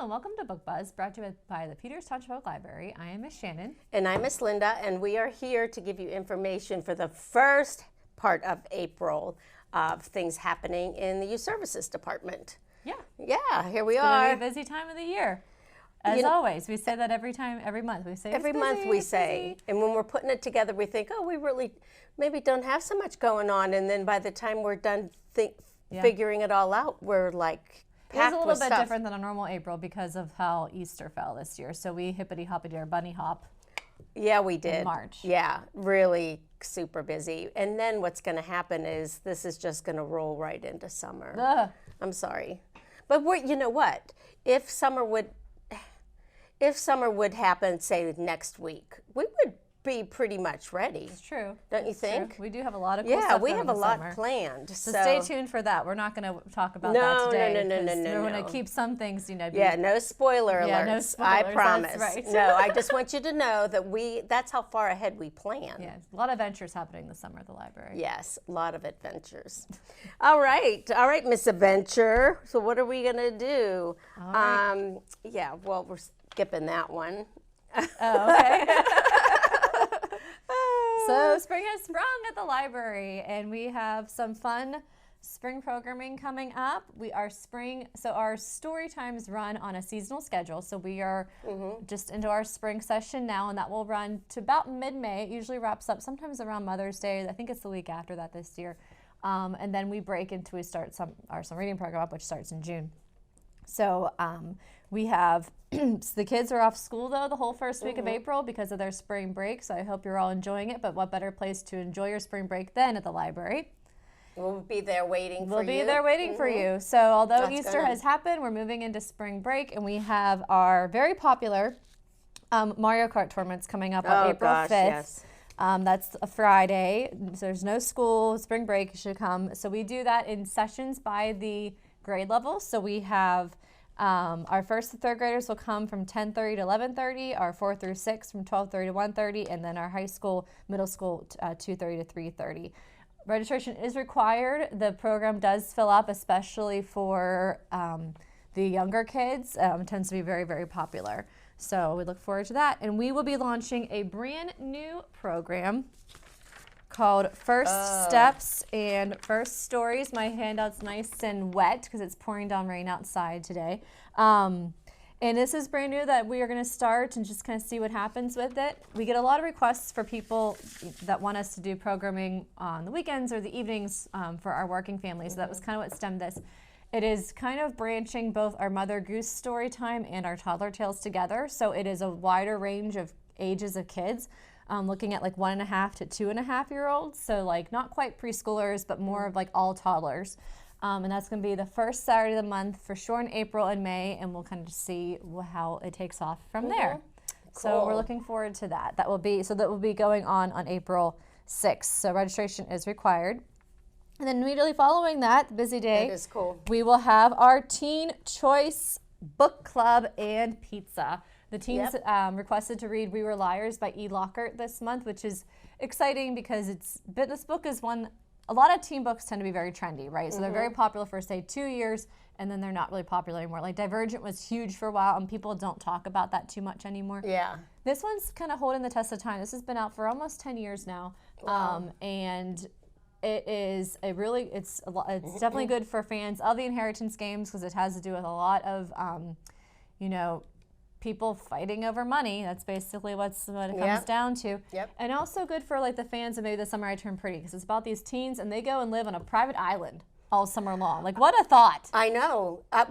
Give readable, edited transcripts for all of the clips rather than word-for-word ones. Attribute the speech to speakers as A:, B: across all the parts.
A: and welcome to Book Buzz, brought to you by the Peters Township Public Library. I am Miss Shannon.
B: And I'm Miss Linda, and we are here to give you information for the first part of April of things happening in the Youth Services Department. Yeah, here we are.
A: It's going to be a busy time of the year. As always, we say that every month. We say
B: every month we say, and when we're putting it together, we think, oh, we really maybe don't have so much going on, and then by the time we're done figuring it all out, we're like packed
A: with stuff. It was a little bit different than a normal April because of how Easter fell this year. So we hippity-hoppity our bunny hop.
B: Yeah, we did.
A: In March.
B: Yeah, really super busy. And then what's going to happen is this is just going to roll right into summer.
A: Ugh.
B: I'm sorry. But you know what? If summer would happen, say next week, we would be pretty much ready.
A: It's true.
B: Don't you think?
A: True. We do have a lot of cool stuff.
B: Yeah, we have a lot
A: summer
B: planned.
A: So stay tuned for that. We're not going to talk about that today. No. We're going to keep some things,
B: Yeah, no spoiler alerts.
A: Yeah, no spoilers.
B: I promise.
A: That's right.
B: No, I just want you to know that that's how far ahead we plan.
A: Yeah, a lot of adventures happening this summer at the library.
B: Yes, a lot of adventures. All right, Miss Adventure. So what are we going to do?
A: All right.
B: Yeah, well, we're skipping that one.
A: Oh, okay. So spring has sprung at the library, and we have some fun spring programming coming up. Our story times run on a seasonal schedule. So we are just into our spring session now, and that will run to about mid-May. It usually wraps up sometimes around Mother's Day. I think it's the week after that this year. And then we break until we start our summer reading program up, which starts in June. So we have, the kids are off school though the whole first week of April because of their spring break, so I hope you're all enjoying it, but what better place to enjoy your spring break than at the library?
B: We'll be there waiting for you.
A: We'll be there waiting for you. So although Easter has happened, we're moving into spring break, and we have our very popular Mario Kart tournaments coming up on April 5th.
B: Yes.
A: That's a Friday, so there's no school, spring break should come. So we do that in sessions by the grade level. So we have our first to third graders will come from 10:30 to 11:30, our 4 through 6 from 12:30 to 1:30, and then our high school, middle school 2:30 to 3:30. Registration is required. The program does fill up, especially for the younger kids. It tends to be very, very popular. So we look forward to that. And we will be launching a brand new program called First Steps and First Stories. My handout's nice and wet because it's pouring down rain outside today. And this is brand new that we are going to start and just kind of see what happens with it. We get a lot of requests for people that want us to do programming on the weekends or the evenings for our working families. So that was kind of what stemmed this. It is kind of branching both our Mother Goose story time and our toddler tales together. So it is a wider range of ages of kids. Looking at like 1.5 to 2.5-year-olds, so like not quite preschoolers, but more of like all toddlers. And that's going to be the first Saturday of the month for sure in April and May, and we'll kind of see how it takes off from there.
B: Cool.
A: So we're looking forward to that. That will be going on April 6th. So registration is required. And then immediately following that, the busy day,
B: that is cool.
A: We will have our Teen Choice Book Club and Pizza. The teens requested to read We Were Liars by E. Lockhart this month, which is exciting because this book is one, a lot of teen books tend to be very trendy, right? So they're very popular for, say, 2 years, and then they're not really popular anymore. Like Divergent was huge for a while, and people don't talk about that too much anymore.
B: Yeah.
A: This one's kind of holding the test of time. This has been out for almost 10 years now.
B: Wow.
A: And it is it's definitely good for fans of the Inheritance games because it has to do with a lot of, people fighting over money. That's basically what it comes down to.
B: Yep.
A: And also good for like the fans of maybe The Summer I Turned Pretty because it's about these teens and they go and live on a private island all summer long. Like what a thought.
B: I know. I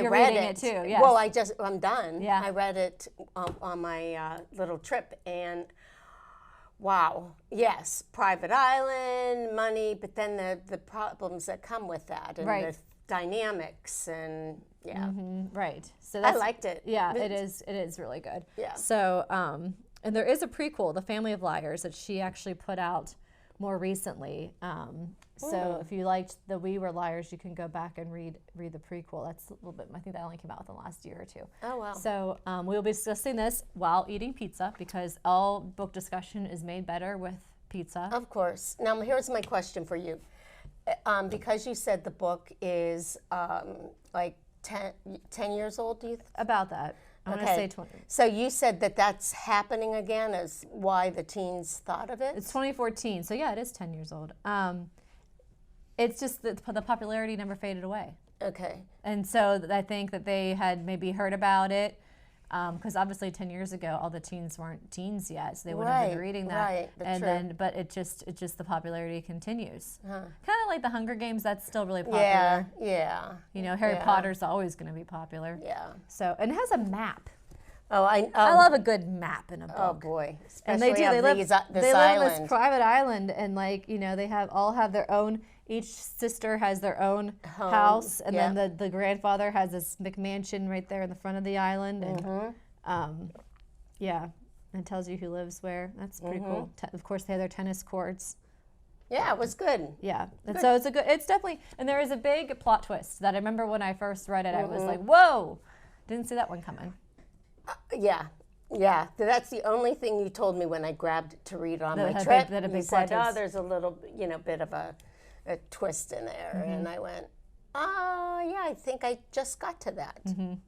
A: You're
B: read
A: reading it too. Yes.
B: Well, I'm done.
A: Yeah.
B: I read it on my little trip and wow. Yes, private island, money, but then the problems that come with that and the dynamics and
A: right. So
B: I liked it.
A: Yeah, it is really good.
B: Yeah.
A: So and there is a prequel, The Family of Liars, that she actually put out more recently. So if you liked the We Were Liars, you can go back and read the prequel. That's a little bit, I think that only came out within the last year or two.
B: Oh, wow.
A: So we'll be discussing this while eating pizza because all book discussion is made better with pizza.
B: Of course. Now, here's my question for you. Because you said the book is like 10 years old, do you
A: About that. I want to say 20.
B: So you said that that's happening again, as why the teens thought of it?
A: It's 2014, so yeah, it is 10 years old. It's just that the popularity never faded away.
B: Okay.
A: And so I think that they had maybe heard about it, because obviously 10 years ago, all the teens weren't teens yet, so they wouldn't have been reading that.
B: Right,
A: and
B: true.
A: then, but it just the popularity continues.
B: Huh.
A: Kind of like the Hunger Games, that's still really popular.
B: Yeah.
A: You know, Harry Potter's always going to be popular.
B: Yeah.
A: So, and it has a map.
B: Oh, I
A: love a good map in a book.
B: Oh boy,
A: and they do.
B: They live
A: They
B: this
A: live
B: island.
A: on this private island, and like, you know, they all have their own. Each sister has their own house, and then the grandfather has this McMansion right there in the front of the island, and yeah, and tells you who lives where. That's pretty cool. Of course, they have their tennis courts.
B: Yeah, it was good.
A: Yeah, and so it's definitely, and there is a big plot twist that I remember when I first read it. I was like, whoa, didn't see that one coming.
B: Yeah. That's the only thing you told me when I grabbed it to read on my
A: That
B: trip.
A: had a big
B: You said,
A: plot twist.
B: there's a little, bit of a twist in there. And I went, yeah, I think I just got to that.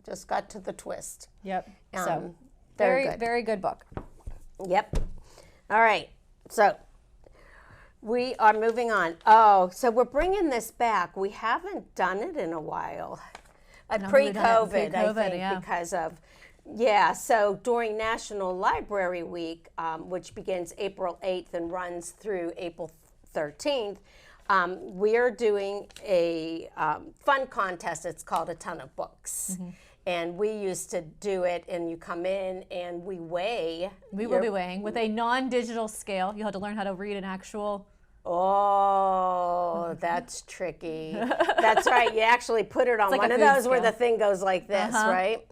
B: Just got to the twist.
A: Yep.
B: So,
A: very
B: good.
A: very good book.
B: Yep. All right. So, we are moving on. Oh, so we're bringing this back. We haven't done it in a while. Pre-COVID, I think, because of... Yeah, so during National Library Week, which begins April 8th and runs through April 13th, we're doing a fun contest. It's called A Ton of Books. And we used to do it, and you come in and we weigh.
A: We will be weighing with a non-digital scale. You have to learn how to read an actual...
B: Oh, that's tricky. That's right. You actually put it on
A: like
B: one
A: a
B: of
A: food
B: those where
A: scale.
B: the thing goes like this, right?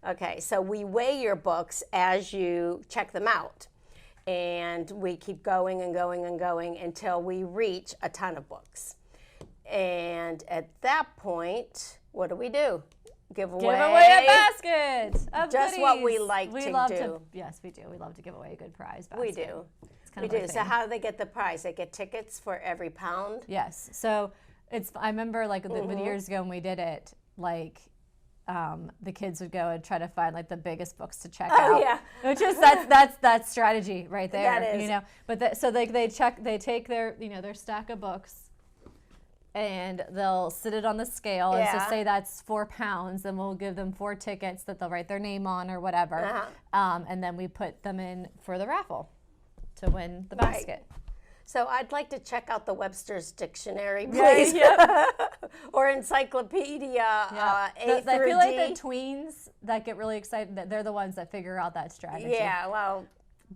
B: Okay, so we weigh your books as you check them out. And we keep going and going and going until we reach a ton of books. And at that point, what do? Give away
A: a basket of
B: just
A: goodies.
B: what we like
A: we
B: to
A: love
B: do.
A: Yes, we do. We love to give away a good prize basket.
B: We do.
A: It's kind
B: We
A: of our
B: do. So
A: thing.
B: how do they get the prize? They get tickets for every pound?
A: Yes. So I remember like years ago when we did it, like the kids would go and try to find like the biggest books to check out.
B: Yeah.
A: Which is that's strategy right there.
B: That is.
A: You know. But so they take their their stack of books, and they'll sit it on the scale and so say that's 4 pounds, and we'll give them 4 tickets that they'll write their name on or whatever, and then we put them in for the raffle to win the basket.
B: So I'd like to check out the Webster's Dictionary, please, or Encyclopedia A through
A: I feel like
B: D.
A: the tweens that get really excited, that they're the ones that figure out that strategy.
B: Yeah, well,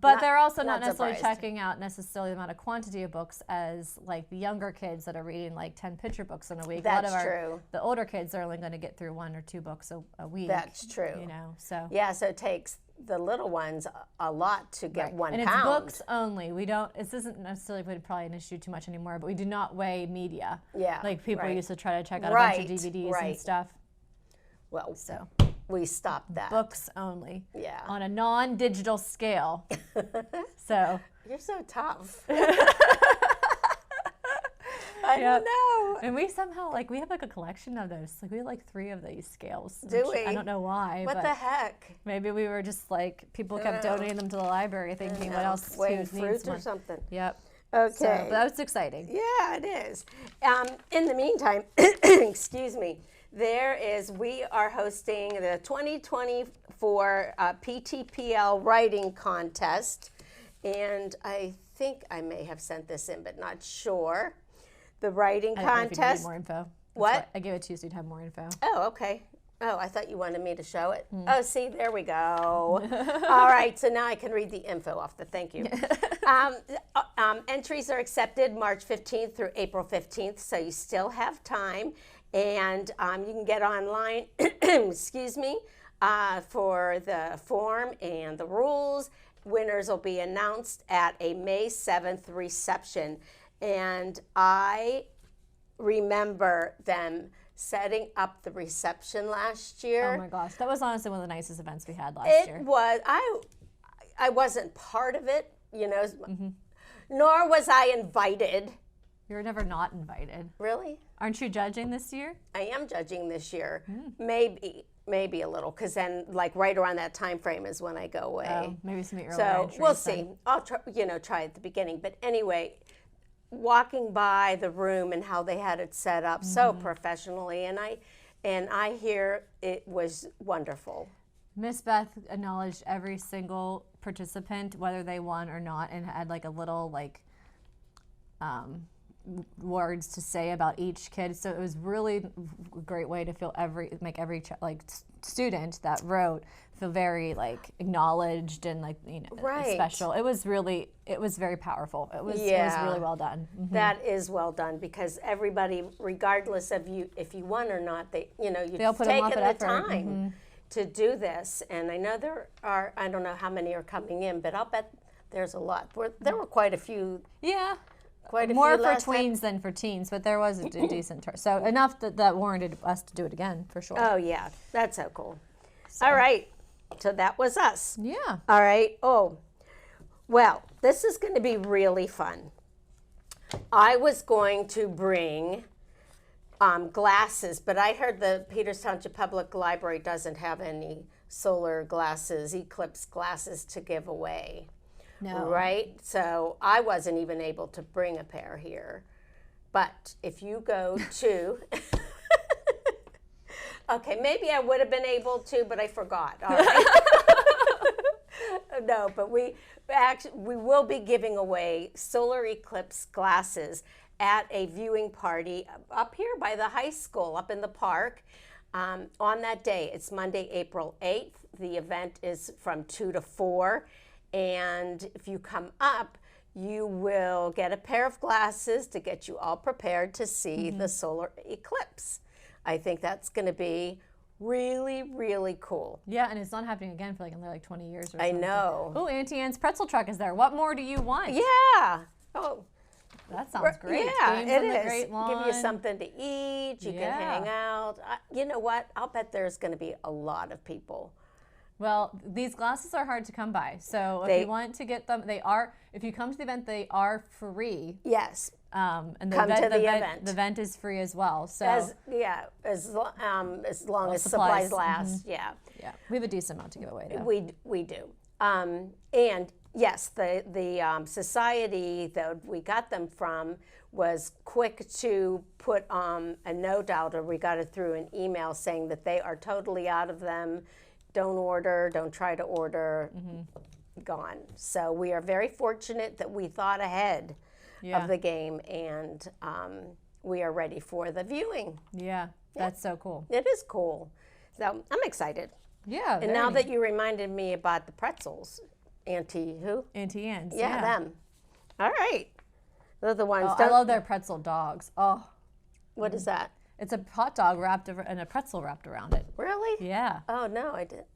A: but they're also not necessarily
B: surprised.
A: checking out necessarily the amount of quantity of books as like the younger kids that are reading like 10 picture books in a week.
B: That's
A: a lot of
B: true.
A: The older kids are only going to get through 1 or 2 books a week.
B: That's true.
A: You know, so.
B: Yeah, so it takes the little ones a lot to get 1
A: and
B: pound.
A: it's books only. We don't. This isn't necessarily probably an issue too much anymore, but we do not weigh media.
B: Yeah,
A: like people
B: right.
A: used to try to check out a bunch of DVDs and
B: right.
A: stuff.
B: Well,
A: So
B: we stopped that.
A: books only.
B: Yeah.
A: On a non-digital scale. So.
B: You're so tough. I don't know.
A: And we somehow we have like a collection of those. Like we have like 3 of these scales.
B: Do
A: which
B: we?
A: I don't know why.
B: What
A: but
B: the heck?
A: maybe we were just like people kept donating them to the library, thinking what else
B: Weighing
A: needs
B: fruit or
A: one.
B: something.
A: Yep.
B: Okay.
A: So, but that was exciting.
B: Yeah, it is. In the meantime, excuse me, we are hosting the 2024 PTPL Writing Contest, and I think I may have sent this in, but not sure. The writing
A: I think you
B: contest.
A: need more info. That's
B: What?
A: why I gave it to you so you'd have more info.
B: Oh, okay. Oh, I thought you wanted me to show it. Oh, see, there we go. All right, so now I can read the info off the thank you. Entries are accepted March 15th through April 15th, so you still have time. And you can get online, excuse me, for the form and the rules. Winners will be announced at a May 7th reception. And I remember them setting up the reception last year.
A: Oh my gosh, that was honestly one of the nicest events we had last year.
B: It was. I wasn't part of it, nor was I invited.
A: You're never not invited.
B: Really?
A: Aren't you judging this year?
B: I am judging this year. Maybe a little, because then like right around that time frame is when I go away.
A: Oh, maybe some early
B: So
A: entries
B: we'll
A: then.
B: see. I'll try at the beginning. But anyway, walking by the room and how they had it set up so professionally, and I hear it was wonderful.
A: Miss Beth acknowledged every single participant, whether they won or not, and had like a little words to say about each kid. So it was really a great way to make every student that wrote feel very acknowledged and special. It was very powerful. It was really well done.
B: That is well done, because everybody, regardless of if you won or not, you've taken the time to do this. And I know there are, I don't know how many are coming in, but I'll bet there's a lot. There were quite a few.
A: Yeah.
B: Quite a
A: More
B: few
A: for
B: last
A: tweens
B: time.
A: than for teens, but there was a decent turn. So enough that warranted us to do it again, for sure.
B: Oh, yeah. That's so cool. All right. So that was us.
A: Yeah.
B: All right. Oh, well, this is going to be really fun. I was going to bring glasses, but I heard the Peters Township Public Library doesn't have any solar glasses, eclipse glasses to give away.
A: No.
B: Right? So I wasn't even able to bring a pair here. But if you go to... Okay, maybe I would have been able to, but I forgot. All right. No, but we will be giving away solar eclipse glasses at a viewing party up here by the high school, up in the park. On that day, it's Monday, April 8th. The event is from 2 to 4. And if you come up, you will get a pair of glasses to get you all prepared to see the solar eclipse. I think that's going to be really, really cool.
A: Yeah, and it's not happening again for another 20 years or
B: I
A: something.
B: know.
A: Oh, Auntie Anne's pretzel truck is there. What more do you want?
B: Yeah. Oh,
A: That sounds great.
B: Yeah,
A: Games
B: it
A: on the
B: is.
A: Great Lawn.
B: Give you something to eat. You can hang out. You know what? I'll bet there's going to be a lot of people.
A: Well, these glasses are hard to come by. So if you want to get them, if you come to the event, they are free.
B: Yes.
A: And
B: Come to the event.
A: The event is free as well. So
B: as long as supplies last. Yeah.
A: Yeah, we have a decent amount to give away, though.
B: We do. And yes, the society that we got them from was quick to put a note out, or we got it through an email saying that they are totally out of them. Don't order, don't try to order, gone. So we are very fortunate that we thought ahead of the game, and we are ready for the viewing.
A: Yeah, that's so cool.
B: It is cool. So I'm excited.
A: Yeah.
B: And now that you reminded me about the pretzels, Auntie who?
A: Auntie Anne's.
B: Yeah, them. All right. They're the ones.
A: Oh, I love their pretzel dogs. Oh.
B: What is that?
A: It's a hot dog and a pretzel wrapped around it.
B: Really?
A: Yeah.
B: Oh, no, I didn't.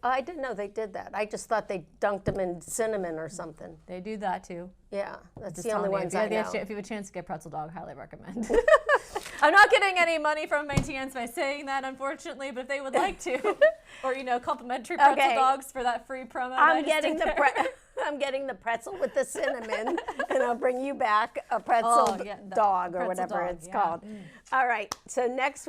B: I didn't know they did that. I just thought they dunked them in cinnamon or something.
A: They do that too.
B: Yeah, that's
A: Just
B: the only
A: telling
B: ones
A: you,
B: I
A: if you
B: know.
A: have if you have a chance to get pretzel dog, highly recommend. I'm not getting any money from Auntie Anne's by saying that, unfortunately, but if they would like to, or complimentary pretzel dogs for that free promo.
B: I'm getting the pretzel with the cinnamon, and I'll bring you back a pretzel dog or whatever it's called. All right, so next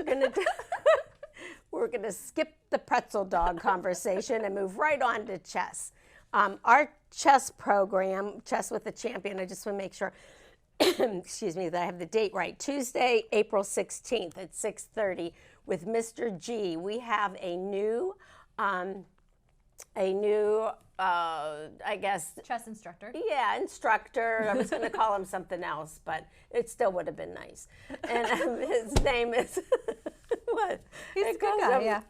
B: we're gonna skip the pretzel dog conversation and move right on to chess. Our chess program, Chess with the Champion, I just want to make sure, excuse me, that I have the date right. Tuesday, April 16th at 6:30 with Mr. G. We have a new, I guess.
A: Chess instructor.
B: Yeah, instructor. I was going to call him something else, but it still would have been nice. And his name is, what?
A: He's a good guy,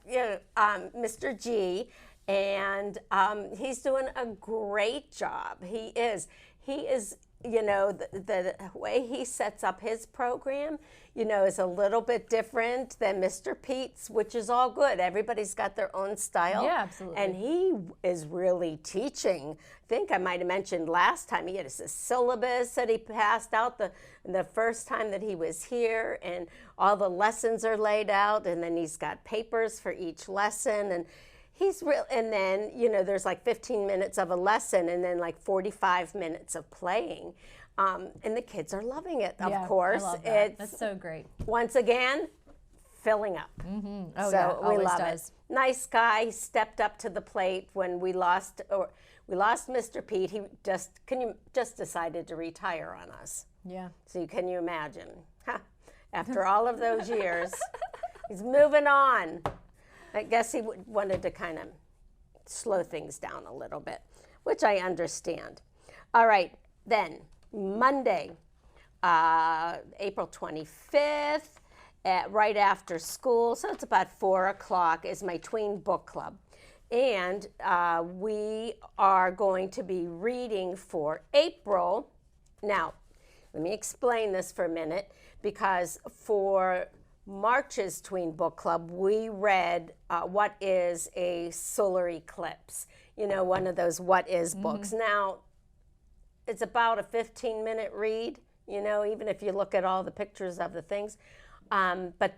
B: Mr. G. And he's doing a great job. He is, the way he sets up his program, is a little bit different than Mr. Pete's, which is all good. Everybody's got their own style.
A: Yeah, absolutely.
B: And he is really teaching. I think I might have mentioned last time he had a syllabus that he passed out the first time that he was here, and all the lessons are laid out, and then he's got papers for each lesson, and He's real, and then, you know, there's like 15 minutes of a lesson and then like 45 minutes of playing. And the kids are loving it, of course.
A: I love that. That's so great.
B: Once again, filling up.
A: Oh,
B: So
A: yeah,
B: we
A: always
B: love
A: does.
B: it. Nice guy, stepped up to the plate when we lost Mr. Pete. He just decided to retire on us.
A: Yeah.
B: So can you imagine? After all of those years, he's moving on. I guess he wanted to kind of slow things down a little bit, which I understand. All right, then Monday, April 25th, right after school, so it's about 4 o'clock, is my tween book club. And we are going to be reading for April. Now, let me explain this for a minute, because for March's tween book club, we read What is a Solar Eclipse? You know, one of those what is books. Now, it's about a 15-minute read, you know, even if you look at all the pictures of the things. But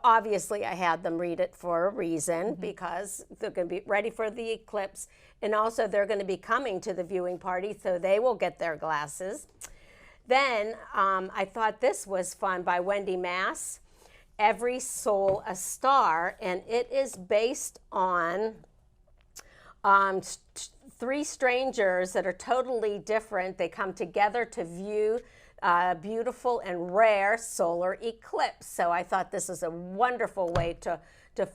B: obviously I had them read it for a reason, because they're going to be ready for the eclipse. And also they're going to be coming to the viewing party, so they will get their glasses. Then I thought this was fun, by Wendy Mass, Every Soul a Star, and it is based on 3 strangers that are totally different. They come together to view a beautiful and rare solar eclipse. So I thought this is a wonderful way to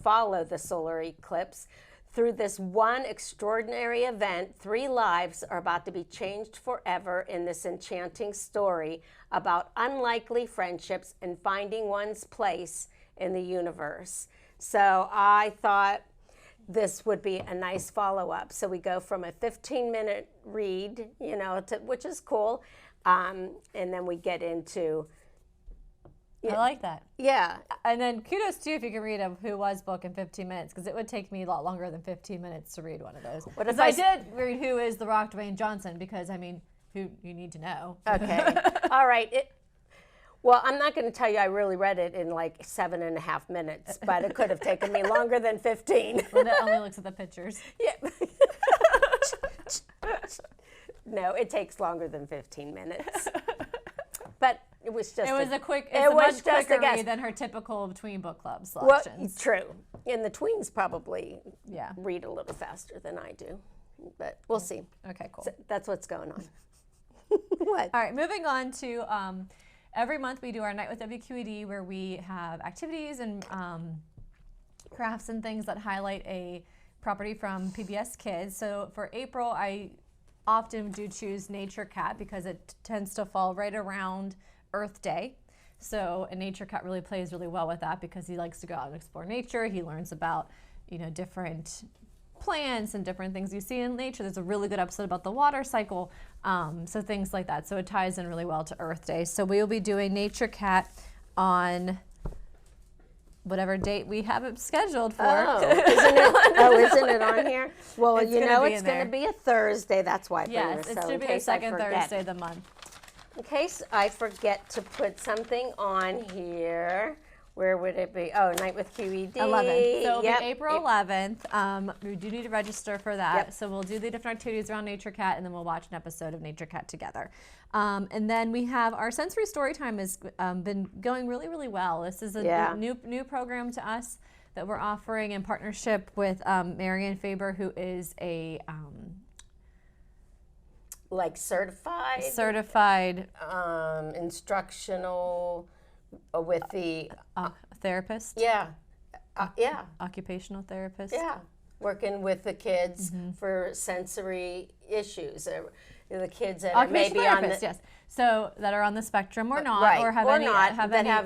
B: follow the solar eclipse. Through this one extraordinary event, 3 lives are about to be changed forever in this enchanting story about unlikely friendships and finding one's place in the universe. So I thought this would be a nice follow-up. So we go from a 15-minute read, you know, which is cool, and then we get into...
A: I like that.
B: Yeah.
A: And then kudos to you if you can read a Who Was book in 15 minutes, because it would take me a lot longer than 15 minutes to read one of those.
B: What if
A: I did read Who is the Rock Dwayne Johnson, because, I mean, who you need to know.
B: Okay. All right. Well, I'm not going to tell you I really read it in like 7.5 minutes, but it could have taken me longer than 15.
A: Linda only looks at the pictures.
B: Yeah. No, it takes longer than 15 minutes. But it was just
A: a much quicker read than her typical tween book club selections.
B: Well, true. And the tweens probably read a little faster than I do. But we'll see.
A: Okay, cool.
B: So that's what's going on. What?
A: All right, moving on to every month we do our Night with WQED, where we have activities and crafts and things that highlight a property from PBS Kids. So for April, I often do choose Nature Cat, because it tends to fall right around Earth Day. So a Nature Cat really plays really well with that, because he likes to go out and explore nature. He learns about, you know, different plants and different things you see in nature. There's a really good episode about the water cycle, so things like that. So it ties in really well to Earth Day. So we will be doing Nature Cat on whatever date we have it scheduled for.
B: Isn't it on here? Well,
A: it's
B: going to be a Thursday. That's why I bring
A: yes,
B: this.
A: it's
B: So
A: to be the second Thursday of the month.
B: In case I forget to put something on here, where would it be? Oh, Night with QED.
A: 11th. So it'll be April 11th. We do need to register for that. Yep. So we'll do the different activities around Nature Cat, and then we'll watch an episode of Nature Cat together. And then we have our sensory story time has been going really, really well. This is a new program to us that we're offering in partnership with Marianne Faber, who is a
B: like certified instructional with the
A: therapist. Occupational therapist.
B: Yeah, working with the kids for sensory issues. The kids that are maybe on the
A: so that are on the spectrum or not, or have any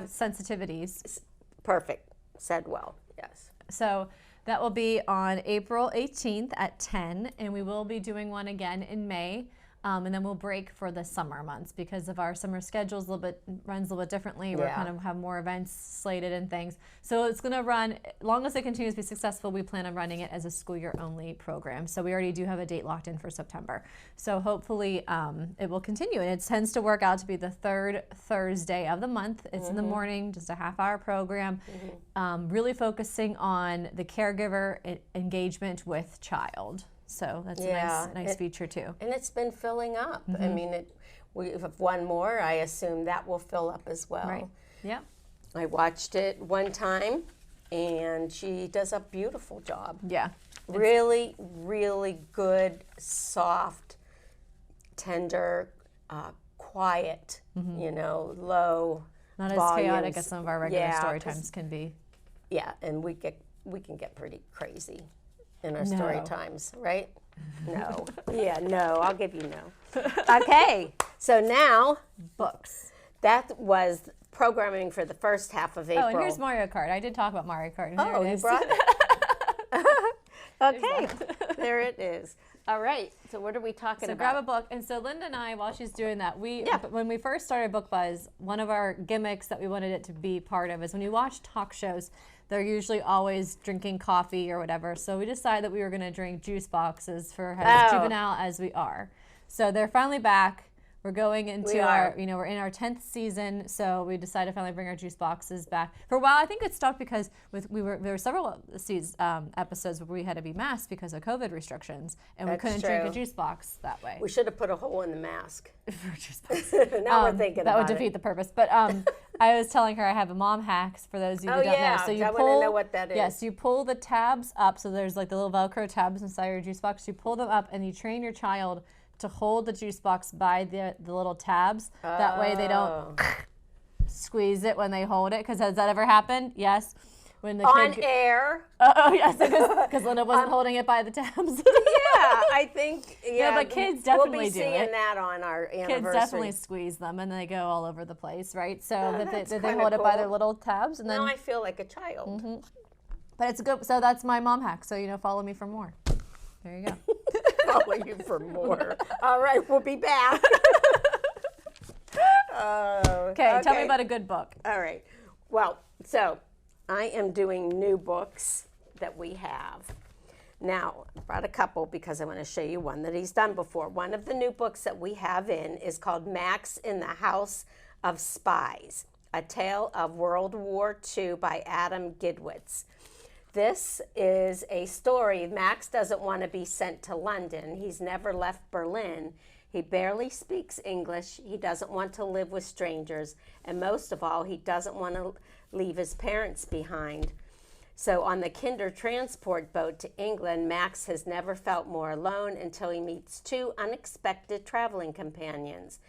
A: sensitivities.
B: Perfect. Said well. Yes.
A: So that will be on April 18th at 10, and we will be doing one again in May. And then we'll break for the summer months because of our summer schedules runs a little bit differently. We're kind of have more events slated and things. So it's going to run, as long as it continues to be successful, we plan on running it as a school year only program. So we already do have a date locked in for September. So hopefully it will continue. And it tends to work out to be the third Thursday of the month. It's in the morning, just a half-hour program, really focusing on the caregiver engagement with child. So that's a nice feature too.
B: And it's been filling up. I mean, we have one more. I assume that will fill up as well.
A: Right. Yeah.
B: I watched it one time, and she does a beautiful job.
A: Yeah.
B: Really, really good, soft, tender, quiet, low
A: Not
B: volumes.
A: as chaotic as some of our regular story times can be.
B: Yeah, and we can get pretty crazy in our story times, right? No. I'll give you no. Okay, so now
A: Books.
B: that was programming for the first half of April.
A: Oh, and here's Mario Kart. I did talk about Mario Kart. And
B: Oh,
A: there it
B: you
A: is.
B: brought it? Okay, there it is. All right, so what are we talking
A: So
B: about?
A: grab a book. And so Linda and I, while she's doing that, when we first started Book Buzz, one of our gimmicks that we wanted it to be part of is when you watch talk shows, they're usually always drinking coffee or whatever. So we decided that we were going to drink juice boxes for as juvenile as we are. So they're finally back. We're going into we're in our 10th season, so we decided to finally bring our juice boxes back. For a while, I think it stopped because there were several episodes where we had to be masked because of COVID restrictions, and we couldn't drink a juice box that way.
B: We should have put a hole in the mask.
A: For juice box.
B: Now we're thinking
A: that
B: about
A: would defeat the purpose. But I was telling her I have a mom hack for those of you who don't know. So you
B: I want to know what that is.
A: Yes, you pull the tabs up. So there's like the little Velcro tabs inside your juice box. You pull them up and you train your child to hold the juice box by the little tabs. That way they don't squeeze it when they hold it. Because has that ever happened? Yes. When the
B: on air.
A: Oh, yes, because Linda wasn't holding it by the tabs.
B: Yeah, I think. Yeah,
A: but kids definitely
B: we'll be
A: do
B: seeing
A: it.
B: that on our anniversary.
A: Kids definitely squeeze them, and they go all over the place, right? So that they
B: kinda
A: hold it by
B: cool.
A: their little tabs, and then.
B: Now I feel like a child.
A: But it's good. So that's my mom hack. So follow me for more. There you go.
B: Follow you for more. All right, we'll be back.
A: Okay, tell me about a good book.
B: All right. Well, so I am doing new books that we have. Now, I brought a couple because I want to show you one that he's done before. One of the new books that we have in is called Max in the House of Spies, A Tale of World War II by Adam Gidwitz. This is a story. Max doesn't want to be sent to London. He's never left Berlin. He barely speaks English. He doesn't want to live with strangers. And most of all, he doesn't want to leave his parents behind. So on the Kinder transport boat to England, Max has never felt more alone until he meets two unexpected traveling companions.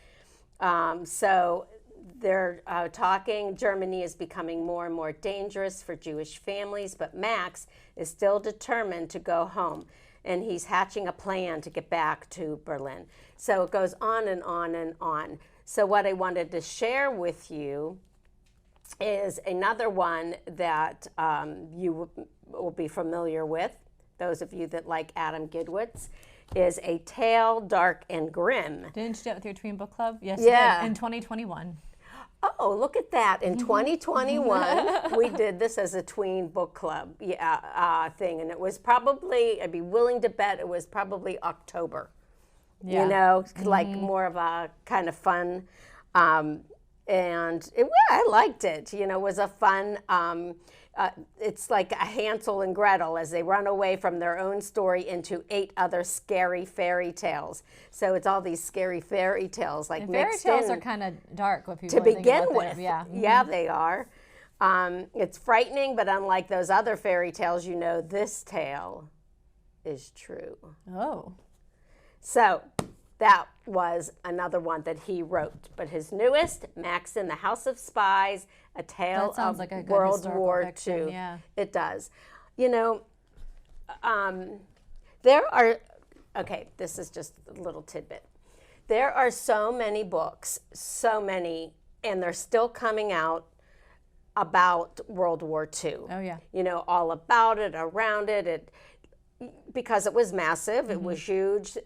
B: So they're talking. Germany is becoming more and more dangerous for Jewish families, but Max is still determined to go home, and he's hatching a plan to get back to Berlin. So it goes on and on and on. So what I wanted to share with you is another one that you will be familiar with, those of you that like Adam Gidwitz, is A Tale Dark and Grim.
A: Didn't you do it with your tween book club? Yes,
B: Yeah.
A: you did. In 2021.
B: Oh, look at that. In 2021, we did this as a tween book club thing. And it was probably, I'd be willing to bet it was probably October.
A: Yeah.
B: Like more of a kind of fun. I liked it. It was a fun, it's like a Hansel and Gretel as they run away from their own story into 8 other scary fairy tales. So it's all these scary fairy tales like
A: And
B: mixed
A: fairy tales
B: in.
A: are kind of dark what people
B: To
A: think
B: begin
A: about
B: with,
A: them.
B: yeah, they are. It's frightening, but unlike those other fairy tales, this tale is true.
A: Oh.
B: So that was another one that he wrote. But his newest, Max in the House of Spies, A Tale of
A: like a good
B: World
A: historical
B: War
A: fiction,
B: II.
A: yeah.
B: It does. There are, okay, this is just a little tidbit. There are so many books, so many, and they're still coming out about World War II.
A: Oh, yeah.
B: All about it, around it. because it was massive, it was huge,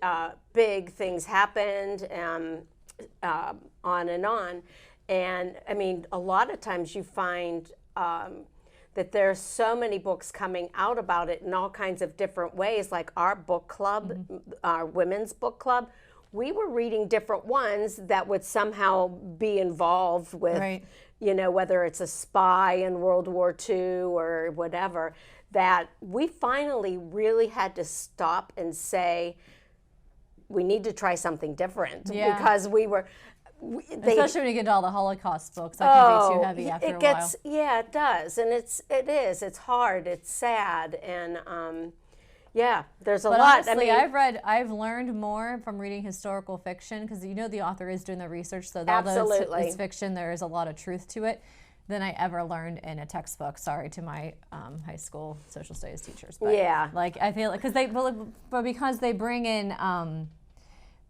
B: big things happened, on and on. And I mean, a lot of times you find that there's so many books coming out about it in all kinds of different ways, like our book club, our women's book club. We were reading different ones that would somehow be involved with, you know, whether it's a spy in World War II or whatever, that we finally really had to stop and say, we need to try something different, because we were...
A: Especially when you get to all the Holocaust books, that can be too heavy after a while.
B: Yeah, it does, and it's hard, it's sad, and there's a lot.
A: Honestly, I've learned more from reading historical fiction, because you know the author is doing the research, so although it's fiction, there is a lot of truth to it, than I ever learned in a textbook. Sorry to my high school social studies teachers, but like I feel like because they bring in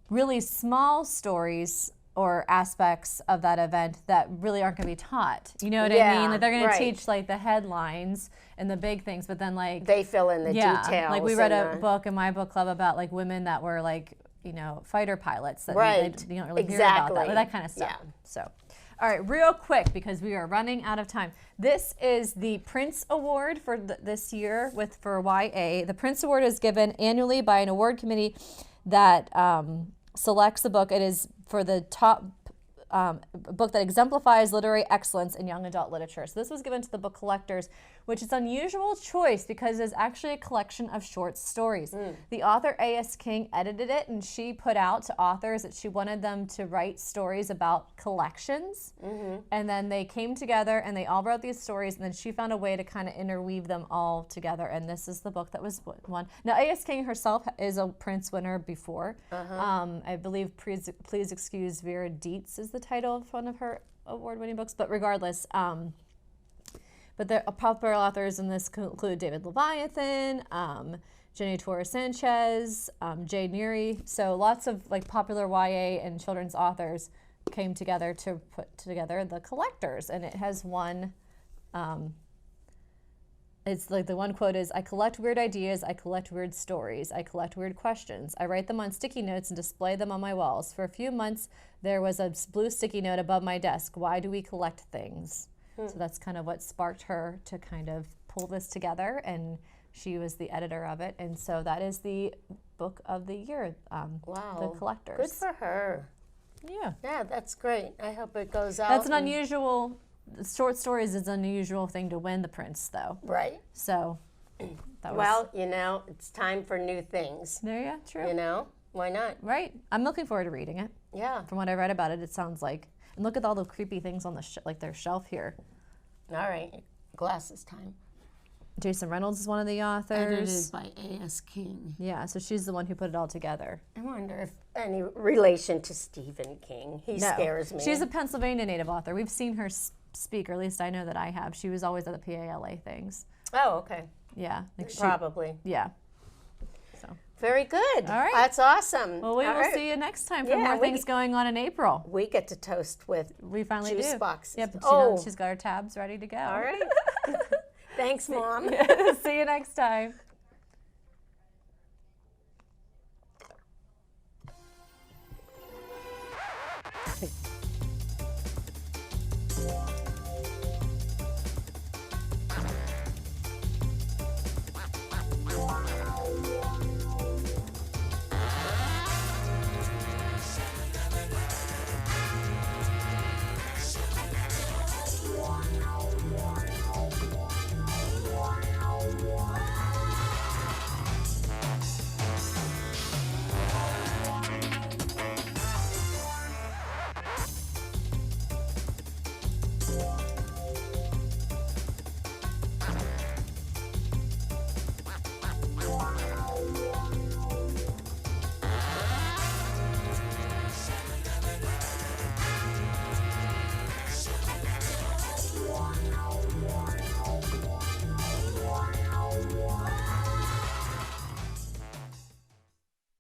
A: really small stories or aspects of that event that really aren't going to be taught. You know what I mean? Like they're going to teach like the headlines and the big things, but then like
B: they fill in the details.
A: Like we read a book in my book club about like women that were like, you know, fighter pilots that you don't really hear about that, that kind of stuff. So, all right, real quick, because we are running out of time. This is the Prince Award for this year for YA. The Prince Award is given annually by an award committee that selects a book. It is for the top book that exemplifies literary excellence in young adult literature. So this was given to the book collectors, which is an unusual choice because it's actually a collection of short stories. The author A.S. King edited it, and she put out to authors that she wanted them to write stories about collections. And then they came together and they all wrote these stories, and then she found a way to kind of interweave them all together, and this is the book that was won. Now, A.S. King herself is a Prince winner before. I believe Please Excuse Vera Dietz is the title of one of her award-winning books, but regardless, but the popular authors in this include David Leviathan, Jenny Torres Sanchez, Jay Neary. So lots of like popular YA and children's authors came together to put together the collectors, and it has won. It's like the one quote is, "I collect weird ideas, I collect weird stories, I collect weird questions. I write them on sticky notes and display them on my walls. For a few months, there was a blue sticky note above my desk. Why do we collect things?" So that's kind of what sparked her to kind of pull this together, and she was the editor of it. And so that is the book of the year, The Collectors.
B: Good for her. Yeah, that's great. I hope it goes out.
A: That's an unusual... Short stories is an unusual thing to win the Prince, though.
B: Right.
A: So,
B: well, you know, it's time for new things.
A: True.
B: You know, why not?
A: Right. I'm looking forward to reading it.
B: Yeah.
A: From what I read about it, it sounds like. And look at all the creepy things on the like their shelf here.
B: All right, glasses time.
A: Jason Reynolds is one of the authors.
B: Edited by A.S. King.
A: Yeah, so she's the one who put it all together.
B: I wonder if any relation to Stephen King. He scares me.
A: She's a Pennsylvania native author. We've seen her speak, or at least I know that I have. She was always at the PALA things.
B: Oh, okay.
A: Yeah.
B: Probably.
A: Yeah. So.
B: Very good.
A: All right.
B: That's awesome.
A: Well, we will see you next time for more things going on in April.
B: We get to toast with juice boxes.
A: Yep. She's got her tabs ready to go.
B: All right. Thanks, Mom.
A: See you next time.